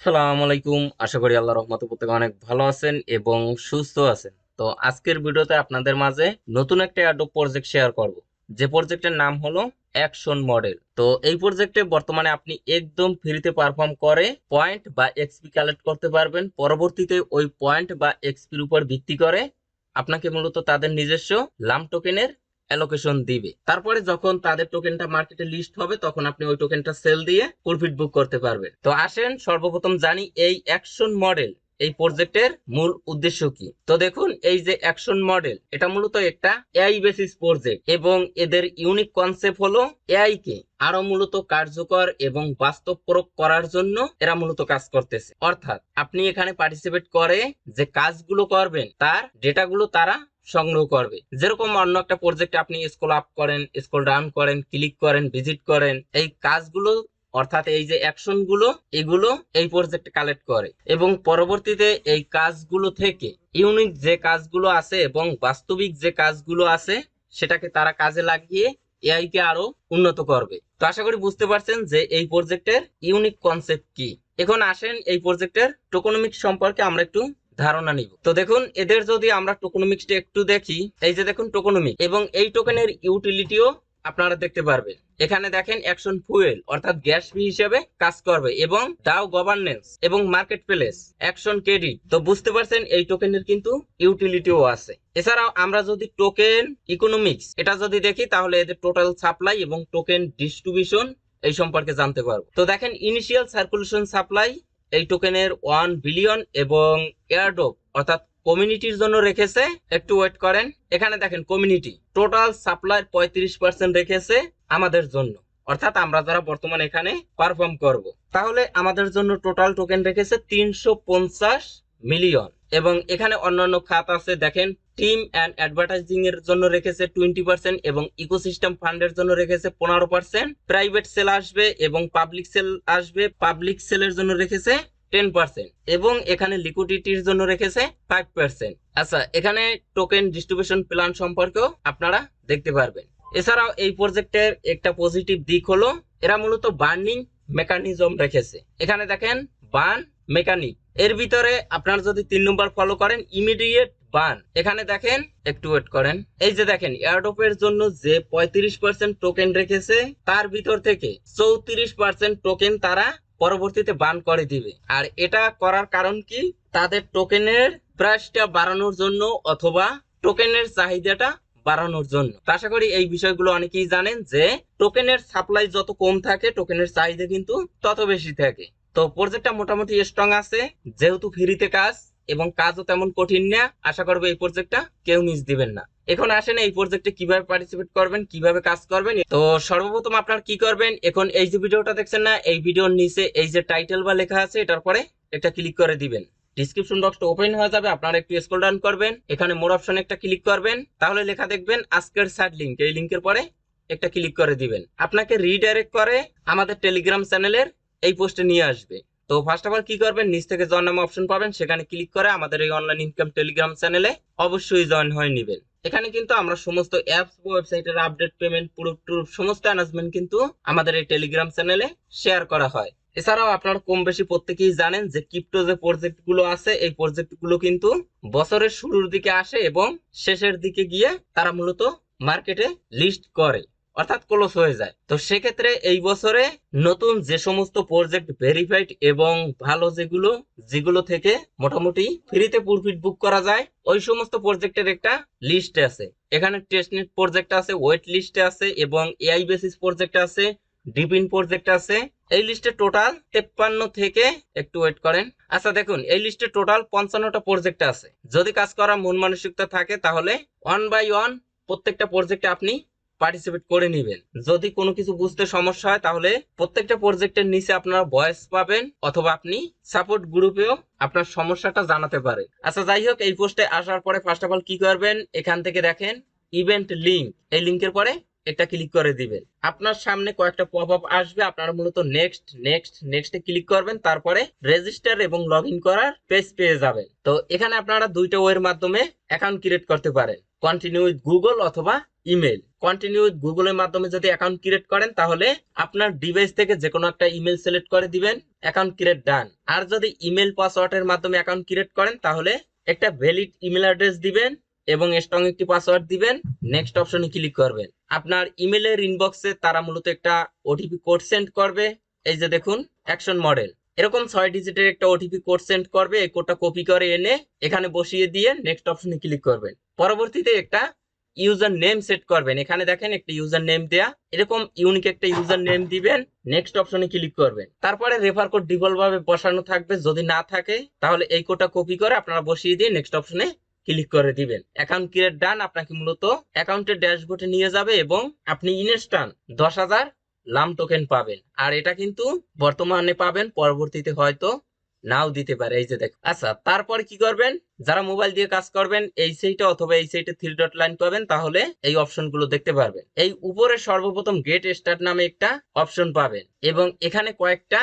সালাম আলাইকুম। আশা করি আল্লাহর রহমতে প্রত্যেকে অনেক ভালো আছেন এবং সুস্থ আছেন। তো আজকের ভিডিওতে আপনাদের মাঝে নতুন একটা অ্যাডোব প্রজেক্ট শেয়ার করব, যে প্রজেক্টের নাম হলো অ্যাকশন মডেল। তো এই প্রজেক্টে বর্তমানে আপনি একদম ফ্রিতে পারফর্ম করে পয়েন্ট বা এক্সপি কালেক্ট করতে পারবেন। পরবর্তীতে ওই পয়েন্ট বা এক্সপির উপর ভিত্তি করে আপনাকে মূলত তাদের নিজস্ব লাম টোকেনের অ্যালোকেশন দিবে। তারপরে যখন তাদের টোকেনটা মার্কেটে লিস্ট হবে তখন আপনি ওই টোকেনটা সেল দিয়ে প্রফিট বুক করতে পারবেন। তো আসেন সর্বপ্রথম জানি এই অ্যাকশন মডেল এই প্রজেক্টের মূল উদ্দেশ্য কি। তো দেখুন, এই যে অ্যাকশন মডেল, এটা মূলত একটা এআই বেসিস প্রজেক্ট এবং এদের ইউনিক কনসেপ্ট হলো এআই কে আরো মূলত কার্যকর এবং বাস্তব প্রয়োগ করার জন্য এরা মূলত কাজ করতেছে। অর্থাৎ আপনি এখানে পার্টিসিপেট করে যে কাজগুলো করবেন তার ডেটাগুলো তারা সংগ্রহ করবে। যেরকম অন্য একটা প্রজেক্টে আপনি স্ক্রল আপ করেন, স্ক্রল ডাউন করেন, ক্লিক করেন, ভিজিট করেন, এই কাজগুলো অর্থাৎ এই যে অ্যাকশন গুলো এগুলো এই প্রজেক্টে কালেক্ট করে এবং পরবর্তীতে এই কাজগুলো থেকে ইউনিক যে কাজগুলো আছে এবং বাস্তবিক যে কাজগুলো আছে সেটাকে তারা কাজে লাগিয়ে এআই কে আরো উন্নত করবে। তো আশা করি বুঝতে পারছেন যে এই প্রজেক্টের ইউনিক কনসেপ্ট কি। এখন আসেন এই প্রজেক্টের টোকোনমিক্স সম্পর্কে আমরা একটু ধারণা নিব। তো দেখুন, এদের যদি আমরা টোকোনমিক্সটা একটু দেখি, এই যে দেখুন টোকোনমিক এবং এই টোকেনের ইউটিলিটিও আপনারা দেখতে পারবেন। এখানে দেখেন অ্যাকশন ফুয়েল অর্থাৎ গ্যাস ফি হিসেবে কাজ করবে এবং ডাও গভর্নেন্স এবং মার্কেট প্লেস অ্যাকশন ক্রেডিট। তো বুঝতে পারছেন এই টোকেনের কিন্তু ইউটিলিটিও আছে। এছাড়াও আমরা যদি টোকেন ইকোনমিক্স এটা যদি দেখি তাহলে এদের টোটাল সাপ্লাই এবং টোকেন ডিস্ট্রিবিউশন এই সম্পর্কে জানতে পারবো। তো দেখেন ইনিশিয়াল সার্কুলেশন সাপ্লাই এই টোকেনের 1 বিলিয়ন এবং এয়ারড্রপ অর্থাৎ কমিউনিটির জন্য রেখেছে, একটু ওয়েট করেন, এখানে দেখেন কমিউনিটি টোটাল সাপ্লাই 35% রেখেছে আমাদের জন্য, অর্থাৎ আমরা যারা বর্তমানে এখানে পারফর্ম করব। তাহলে আমাদের জন্য টোটাল টোকেন রেখেছে 350 মিলিয়ন এবং এখানে অন্যান্য খাত আছে দেখেন, টিম অ্যান্ড অ্যাডভার্টাইজিং এর জন্য রেখেছে 20% এবং ইকোসিস্টেম ফান্ডের জন্য রেখেছে 15%, প্রাইভেট সেল আসবে এবং পাবলিক সেল আসবে, পাবলিক সেলের জন্য রেখেছে 10% এবং এখানে লিকুইডিটির জন্য রেখেছে 5%। আচ্ছা, এখানে টোকেন ডিস্ট্রিবিউশন প্ল্যান সম্পর্কেও আপনারা দেখতে পারবেন। এছাড়াও এই প্রজেক্টের একটা পজিটিভ দিক হলো এরা মূলত বার্নিং মেকানিজম রেখেছে। এখানে দেখেন বার্ন মেকানিক, এর ভিতরে আপনারা যদি 3 নম্বর ফলো করেন ইমিডিয়েট বার্ন, এখানে দেখেন, একটু ওয়েট করেন, এই যে দেখেন এয়ারড্রপের জন্য যে 35% টোকেন রেখেছে তার ভিতর থেকে 34% টোকেন তারা পরবর্তীতে বান করে দিবে। আর এটা করার কারণ কি, তাদের টোকেনের প্রাইসটা বাড়ানোর জন্য অথবা টোকেনের চাহিদাটা বাড়ানোর জন্য। আশা করি এই বিষয়গুলো অনেকেই জানেন যে টোকেনের সাপ্লাই যত কম থাকে টোকেনের চাহিদা কিন্তু তত বেশি থাকে। তো প্রজেক্টটা মোটামুটি স্ট্রং আছে, যেহেতু ফ্রিতে কাজ এবং কাজও তেমন কঠিন না, আশা করবো এই প্রজেক্টটা কেউ মিস দিবেন না। এখন আসেন এই প্রজেক্টে কিভাবে পার্টিসিপেট করবেন, কিভাবে কাজ করবেন। তো সর্বপ্রথম আপনারা কি করবেন, এখন এই যে ভিডিওটা দেখছেন না, এই ভিডিওর নিচে এই যে টাইটেল বা লেখা আছে এটার পরে একটা ক্লিক করে দিবেন। ডিসক্রিপশন বক্সটা ওপেন হয়ে যাবে, আপনারা একটু স্ক্রল ডাউন করবেন, এখানে মোর অপশনে একটা ক্লিক করবেন, তাহলে লেখা দেখবেন আজকের সাইড লিংক, এই লিংকের পরে একটা ক্লিক করে দিবেন, আপনাকে রিডাইরেক্ট করে আমাদের টেলিগ্রাম চ্যানেলের এই পোস্টে নিয়ে আসবে। তো ফার্স্ট অফ অল কি করবেন, নিচ থেকে জয়েন নামে অপশন পাবেন, সেখানে ক্লিক করে আমাদের এই অনলাইন ইনকাম টেলিগ্রাম চ্যানেলে অবশ্যই জয়েন হয়ে নেবেন। এখানে কিন্তু আমরা সমস্ত অ্যাপস ওয়েবসাইটের আপডেট, পেমেন্ট, প্রুফ সমস্ত অ্যানাউন্সমেন্ট কিন্তু আমাদের এই টেলিগ্রাম চ্যানেলে শেয়ার করা হয়। এছাড়াও আপনারা কম বেশি প্রত্যেকেই জানেন যে ক্রিপ্টো যে প্রজেক্ট গুলো আছে এই প্রজেক্ট গুলো কিন্তু বছরের শুরুর দিকে আসে এবং শেষের দিকে গিয়ে তারা মূলত মার্কেটে লিস্ট করে, অর্থাৎ ক্লোজ হয়ে যায়। তো সেক্ষেত্রে এই বছরে নতুন যে সমস্ত প্রজেক্ট ভেরিফাইড এবং ভালো যেগুলো যেগুলো থেকে মোটামুটি ফ্রিতে প্রফিট বুক করা যায় ওই সমস্ত প্রজেক্টের একটা লিস্ট আছে। এখানে টেস্টনেট প্রজেক্ট আছে, ওয়েট লিস্টে আছে এবং এআই বেসিস প্রজেক্ট আছে, ডিপিন প্রজেক্ট আছে। এই লিস্টে টোটাল 53 থেকে, একটু ওয়েট করেন, আচ্ছা দেখুন এই লিস্টে টোটাল 55টা প্রজেক্ট আছে। যদি কাজ করার মন মানসিকতা থাকে তাহলে 1 বাই 1 প্রত্যেকটা প্রজেক্টে আপনি পার্টিসিপেট করে নেবেন। যদি কোনো কিছু বুঝতে সমস্যা হয় তাহলে প্রত্যেকটা প্রজেক্টের নিচে আপনারা ভয়েস পাবেন অথবা আপনি সাপোর্ট গ্রুপেও আপনার সমস্যাটা জানাতে পারে। আচ্ছা যাই হোক, এই পোস্টে আসার পরে ফার্স্ট অফ অল কি করবেন, এখান থেকে দেখেন ইভেন্ট লিংক, এই লিংকের পরে একটা ক্লিক করে দিবেন। আপনার সামনে কয়েকটা পপ আপ আসবে, আপনারা মূলত নেক্সট নেক্সট নেক্সটে ক্লিক করবেন, তারপরে রেজিস্টার এবং লগ ইন করার পেজ পেয়ে যাবেন। তো এখানে আপনারা দুইটা ওয়ের মাধ্যমে অ্যাকাউন্ট ক্রিয়েট করতে পারেন, কন্টিনিউ উইথ গুগল অথবা ইমেল। কন্টিনিউ উইথ গুগলের মাধ্যমে যদি অ্যাকাউন্ট ক্রিয়েট করেন তাহলে আপনার ডিভাইস থেকে যে কোনো একটা ইমেল সিলেক্ট করে দিবেন, অ্যাকাউন্ট ক্রিয়েট ডান। আর যদি ইমেল পাসওয়ার্ডের মাধ্যমে অ্যাকাউন্ট ক্রিয়েট করেন তাহলে একটা ভ্যালিড ইমেল অ্যাড্রেস দিবেন এবং স্ট্রং একটি পাসওয়ার্ড দিবেন, নেক্সট অপশনে ক্লিক করবেন। আপনার ইমেলের ইনবক্সে তারা মূলত একটা ওটিপি কোড সেন্ড করবে। এই যে দেখুন অ্যাকশন মডেল, এরকম 6 ডিজিটের একটা ওটিপি কোড সেন্ড করবে। এই কোডটা কপি করে এনে এখানে বসিয়ে দিয়ে নেক্সট অপশনে ক্লিক করবেন। পরবর্তীতে একটা ইউজার নেম সেট করবেন। এখানে দেখেন একটা ইউজার নেম দেয়া, এরকম ইউনিক একটা ইউজার নেম দিবেন, নেক্সট অপশনে ক্লিক করবেন। তারপরে রেফার কোড ডিফল্ট ভাবে বসানো থাকবে, যদি না থাকে তাহলে এই কোডটা কপি করে আপনারা বসিয়ে দিয়ে নেক্সট অপশনে ক্লিক করে দিবেন। অ্যাকাউন্ট ক্রিয়েট ডান আপনাকে মূলত অ্যাকাউন্টের ড্যাশবোর্ডে নিয়ে যাবে এবং আপনি ইনস্ট্যান্ট 10,000 লাম টোকেন পাবেন। আর এটা কিন্তু বর্তমানে পাবেন, পরবর্তীতে হয়তো নাও দিতে পারে। এই যে দেখো। আচ্ছা, তারপরে কি করবেন, যারা মোবাইল দিয়ে কাজ করবেন এই সাইটে অথবা এই সাইটে 3 ডট লাইন পাবেন, তাহলে এই অপশনগুলো দেখতে পারবেন। এই উপরে সর্বপ্রথম গেট স্টার্ট নামে একটা অপশন পাবেন এবং এখানে কয়েকটা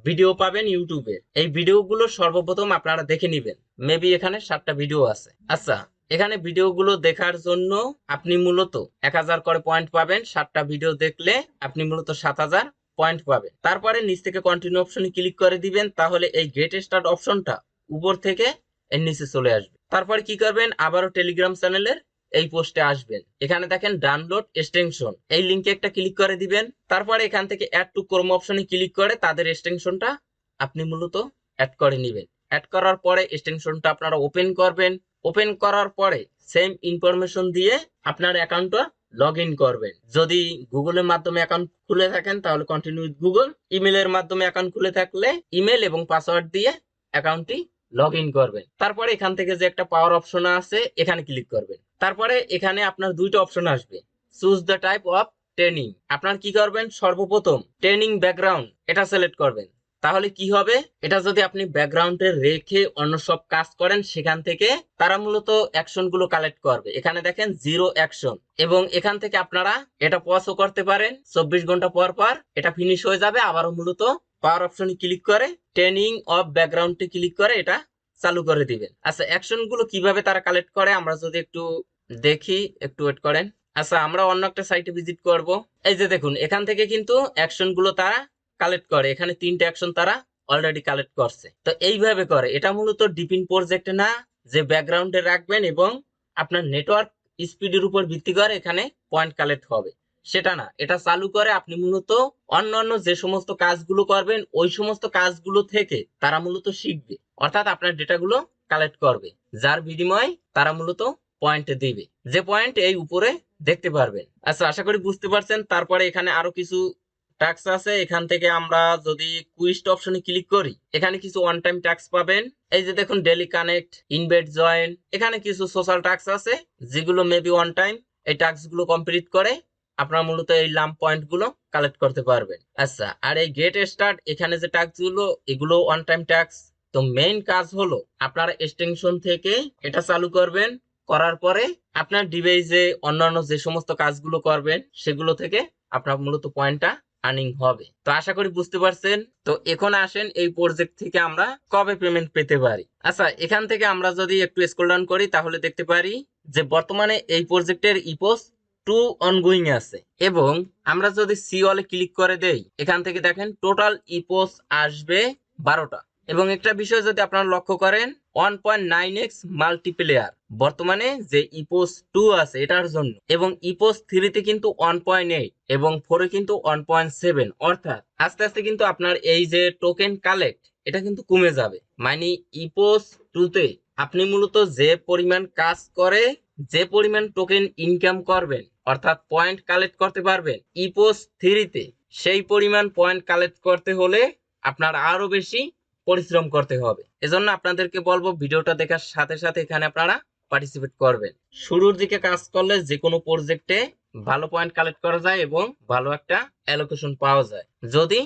ভিডিও পাবেন ইউটিউবের। এই ভিডিওগুলো সর্বপ্রথম আপনারা দেখে নেবেন। মেবি এখানে 7টা ভিডিও আছে। আচ্ছা, এখানে ভিডিওগুলো দেখার জন্য আপনি মূলত 1000 করে পয়েন্ট পাবেন। 7টা ভিডিও দেখলে আপনি মূলত 7000 পয়েন্ট পাবেন। তারপরে নিচ থেকে কন্টিনিউ অপশনে ক্লিক করে দিবেন, তাহলে এই গেট স্টার্ট অপশনটা উপর থেকে এর নিচে চলে আসবে। তারপরে কি করবেন, আবারও টেলিগ্রাম চ্যানেলের এই পোস্টে আসবেন। এখানে দেখেন ডাউনলোড এক্সটেনশন, এই লিংকে একটা ক্লিক করে দিবেন। তারপরে এখান থেকে অ্যাড টু ক্রোম অপশনে ক্লিক করে তাদের এক্সটেনশনটা আপনি মূলত অ্যাড করে নেবেন। অ্যাড করার পরে এক্সটেনশনটা আপনারা ওপেন করবেন। ওপেন করার পরে সেম ইনফরমেশন দিয়ে আপনার অ্যাকাউন্টটা লগ ইন করবেন। যদি গুগলের মাধ্যমে অ্যাকাউন্ট খুলে থাকেন তাহলে কন্টিনিউ উইথ গুগল, ইমেলের মাধ্যমে অ্যাকাউন্ট খুলে থাকলে ইমেল এবং পাসওয়ার্ড দিয়ে অ্যাকাউন্টটি লগ ইন করবেন। তারপরে এখান থেকে যে একটা পাওয়ার অপশন আছে এখানে ক্লিক করবেন। তারপরে এখানে আপনার দুইটা অপশন আসবে, choose the type of training. আপনার কি করবেন, সর্বপ্রথম ট্রেনিং ব্যাকগ্রাউন্ড এটা সিলেক্ট করবেন। তাহলে কি হবে, এটা যদি আপনি ব্যাকগ্রাউন্ডে রেখে অন্য সব কাজ করেন সেখান থেকে তারা মূলত অ্যাকশন গুলো কালেক্ট করবে। এখানে দেখেন 0 অ্যাকশন, এবং এখান থেকে আপনারা এটা পজও করতে পারেন। 24 ঘন্টা পর পর এটা ফিনিশ হয়ে যাবে। আবারও মূলত পাওয়ার অপশনে ক্লিক করে ট্রেনিং অফ ব্যাকগ্রাউন্ডে ক্লিক করে এটা চালু করে দিবেন। আচ্ছা, অ্যাকশন গুলো কিভাবে তারা কালেক্ট করে আমরা যদি একটু দেখি, একটু ওয়েট করেন। আচ্ছা, আমরা অন্য একটা সাইটে ভিজিট করব। এই যে দেখুন এখান থেকে কিন্তু অ্যাকশন গুলো তারা কালেক্ট করে। এখানে 3টে অ্যাকশন তারা অলরেডি কালেক্ট করছে। তো এইভাবে করে। এটা মূলত ডিপিন প্রজেক্ট না যে ব্যাকগ্রাউন্ডে রাখবেন এবং আপনার নেটওয়ার্ক স্পিডের উপর ভিত্তি করে এখানে পয়েন্ট কালেক্ট হবে, সেটা না। এটা চালু করে আপনি মূলত অন্যান্য যে সমস্ত কাজগুলো করবেন ওই সমস্ত কাজগুলো থেকে তারা মূলত শিখবে, অর্থাৎ আপনার ডেটাগুলো কালেক্ট করবে, যার বিনিময়ে তারা মূলত পয়েন্ট দিবে, যে পয়েন্ট এই উপরে দেখতে পারবেন। আচ্ছা, আশা করি বুঝতে পারছেন। তারপরে এখানে আরো কিছু টাস্ক আছে। এখান থেকে আমরা যদি কুইস্ট অপশনে ক্লিক করি এখানে কিছু ওয়ান টাইম টাস্ক পাবেন। এই যে দেখুন ডেইলি কানেক্ট, ইনভাইট জয়েন, এখানে কিছু সোশ্যাল টাস্ক আছে যেগুলো মেবি ওয়ান টাইম। এই টাস্ক গুলো কমপ্লিট করে আপনারা মূলত এই লাম্প পয়েন্ট গুলো কালেক্ট করতে পারবেন। আচ্ছা, আর এই গেট স্টার্ট এখানে যে টাস্ক গুলো এগুলো ওয়ান টাইম টাস্ক। তো মেইন কাজ হলো আপনারা এক্সটেনশন থেকে এটা চালু করবেন। করার পরে আপনার ডিভাইসে অন্যান্য যে সমস্ত কাজগুলো করবেন সেগুলো থেকে আপনার মূলত পয়েন্টটা আর্নিং হবে। তো আশা করি বুঝতে পারছেন। তো এখন আসেন এই প্রজেক্ট থেকে আমরা কবে পেমেন্ট পেতে পারি। আচ্ছা, এখান থেকে আমরা যদি একটু স্ক্রল ডাউন করি তাহলে দেখতে পারি যে বর্তমানে এই প্রজেক্টের ইপোস 2 অনগোয়িং আছে, এবং আমরা যদি সি অলে ক্লিক করে দেই এখান থেকে দেখেন টোটাল ইপোস আসবে 12টা। এবং একটা বিষয় যদি আপনারা লক্ষ্য করেন 1.9x মাল্টিপ্লেয়ার বর্তমানে যে ইপোস 2 আছে এটার জন্য, এবং ইপোস 3 তে কিন্তু 1.8 এবং 4 এ কিন্তু 1.7। অর্থাৎ আস্তে আস্তে কিন্তু আপনার এই যে টোকেন কালেক্ট এটা কিন্তু কমে যাবে। মানে ইপোস 2 তে আপনি মূলত যে পরিমাণ কাজ করে যে পরিমাণ টোকেন ইনকাম করবেন, অর্থাৎ পয়েন্ট কালেক্ট করতে পারবেন, ইপোস 3 তে সেই পরিমাণ পয়েন্ট কালেক্ট করতে হলে আপনার আরো বেশি পরিশ্রম করতে হবে। এজন্য আপনাদেরকে বলবো ভিডিওটা দেখার সাথে সাথে এখানে আপনারা পার্টিসিপেট করবেন। শুরুর দিকে কাজ করলে যে কোনো প্রজেক্টে ভালো পয়েন্ট কালেক্ট করা যায় এবং ভালো একটা অ্যালোকেশন পাওয়া যায় যদি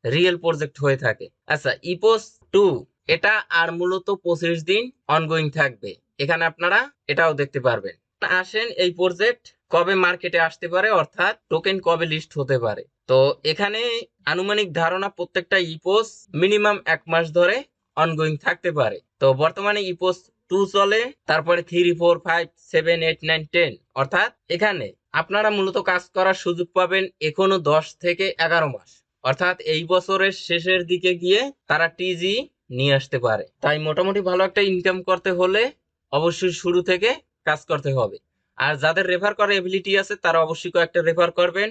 রিয়েল প্রজেক্ট হয়ে থাকে। আচ্ছা, ইপোস 2 এটা আর মূলত 25 দিন অনগোয়িং থাকবে। এখানে আপনারা এটাও দেখতে পারবেন। আসেন এই প্রজেক্ট কবে মার্কেটে আসতে পারে, অর্থাৎ টোকেন কবে লিস্ট হতে পারে। তো এখানে আনুমানিক ধারণা প্রত্যেকটা ইপোস মিনিমাম 1 মাস ধরে অনগোয়িং থাকতে পারে। তো বর্তমানে ইপোস 2 চলে, তারপরে 3, 4, 5, 7, 8, 9, 10, অর্থাৎ এখানে আপনারা মূলত কাজ করার সুযোগ পাবেন এখনো 10 থেকে 11 মাস, অর্থাৎ এই বছরের শেষের দিকে গিয়ে তারা টিজি নিয়ে আসতে পারে। তাই মোটামুটি ভালো একটা ইনকাম করতে হলে অবশ্যই শুরু থেকে কাজ করতে হবে। আর যাদের রেফার করার এবিলিটি আছে তারা অবশ্যই কয়েকটা রেফার করবেন।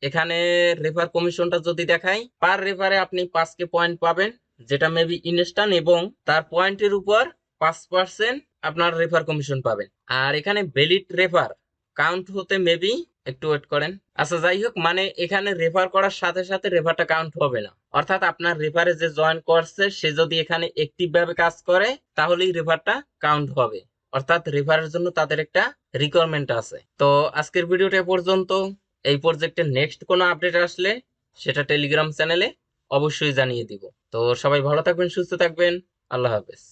এখানে রেফার কমিশনটা যদি দেখাই, পার রেফারে আপনি 5K পয়েন্ট পাবেন, যেটা মেবি ইনস্ট্যান্ট, এবং তার পয়েন্টের উপর 5% আপনার রেফার কমিশন পাবেন। আর এখানে ভ্যালিড রেফার কাউন্ট হতে মেবি, একটু ওয়েট করেন। আচ্ছা যাই হোক, মানে এখানে রেফার করার সাথে সাথে রেফারটা কাউন্ট হবে না, অর্থাৎ আপনার রেফারে যে জয়েন করছে সে যদি এখানে অ্যাক্টিভ ভাবে কাজ করে তাহলেই রেফারটা কাউন্ট হবে, অর্থাৎ রেফারের জন্য তাদের একটা রিকোয়ারমেন্ট আছে। তো আজকের ভিডিওটা এ পর্যন্ত। এই প্রজেক্টের নেক্সট কোনো আপডেট আসলে সেটা টেলিগ্রাম চ্যানেলে অবশ্যই জানিয়ে দিব। তো সবাই ভালো থাকবেন, সুস্থ থাকবেন, আল্লাহ হাফেজ।